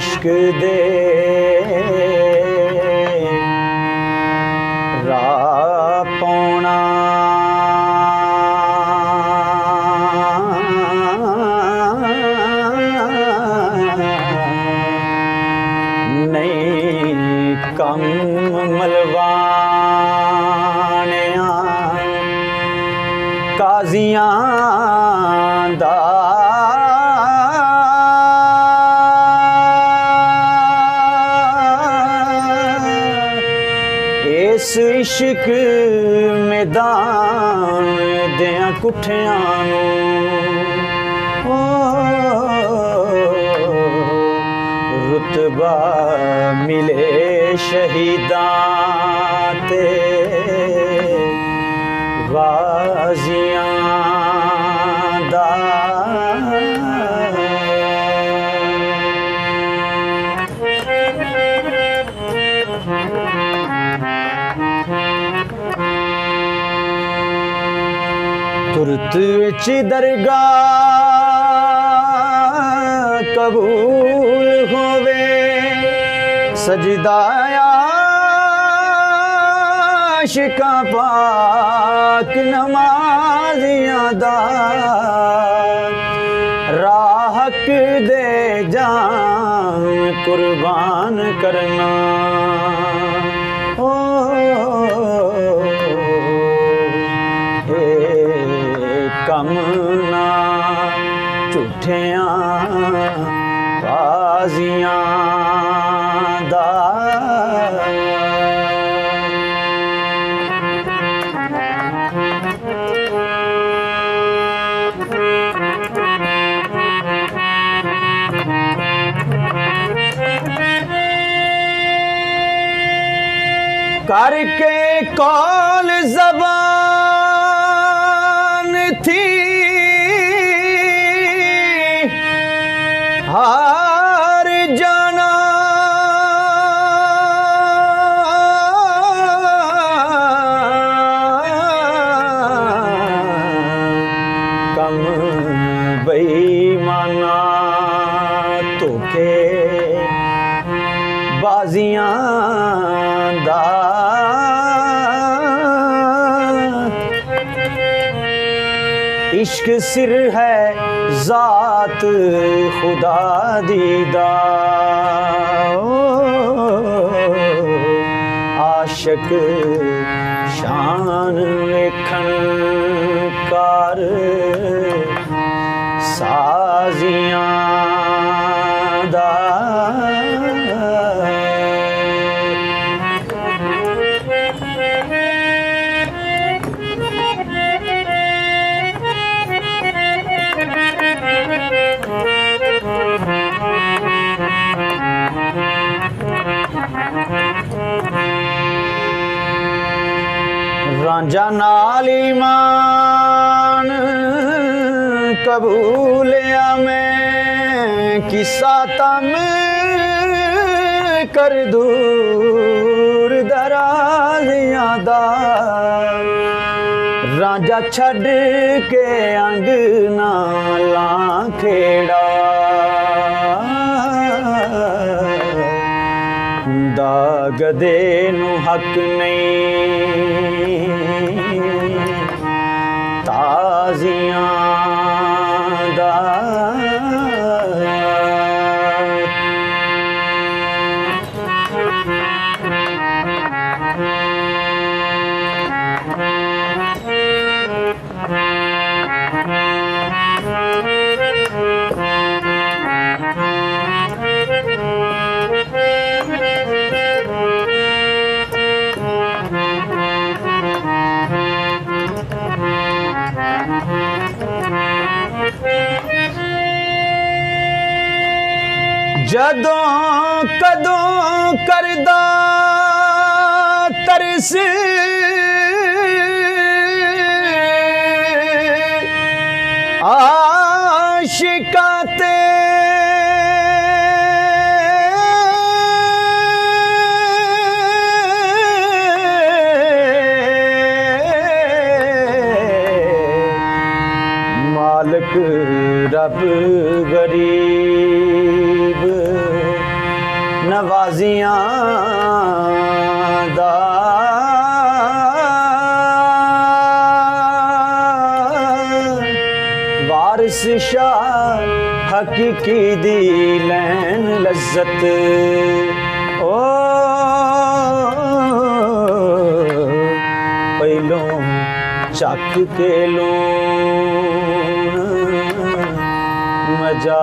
इश्क दे राह पौना नहीं कम मलवाणिया काजियां दा इस इश्क मैदान दियां कुठियां रुतबा मिले शहीदां ते गाजियां दा तुरत विच दरगाह कबूल होवे सजदा आशिकां पाक नमाज़ियां दा राहक दे जान कुर्बान करना कम ना झूठियां बाजियां दा करके कौल ज़बान थी हार जाना कम बेईमाना तोखे बाजियां दा इश्क सिर है ज़ात खुदा दीदा आशिक शान लेखन कार साजियां दा रांझा नाल ईमान कबूलिया मैं किसा तम कर दूर दराजियां दा रांझा छड़ के अंगना लां खेड़ा गदे नू हक नहीं ताजियां दा जदों कदों करदा तरस आशिका ते मालिक रब गरीब ਨਵਾਜ਼ੀਆਂ ਦਾ ਵਾਰਿਸ ਸ਼ਾਹ ਹਕੀਕੀ ਦੀ ਲੈਣ ਲਜ਼ਤ ओ ਪਹਿਲੋਂ ਚੱਕ ਕੇ ਲੂਣ ਮਜਾ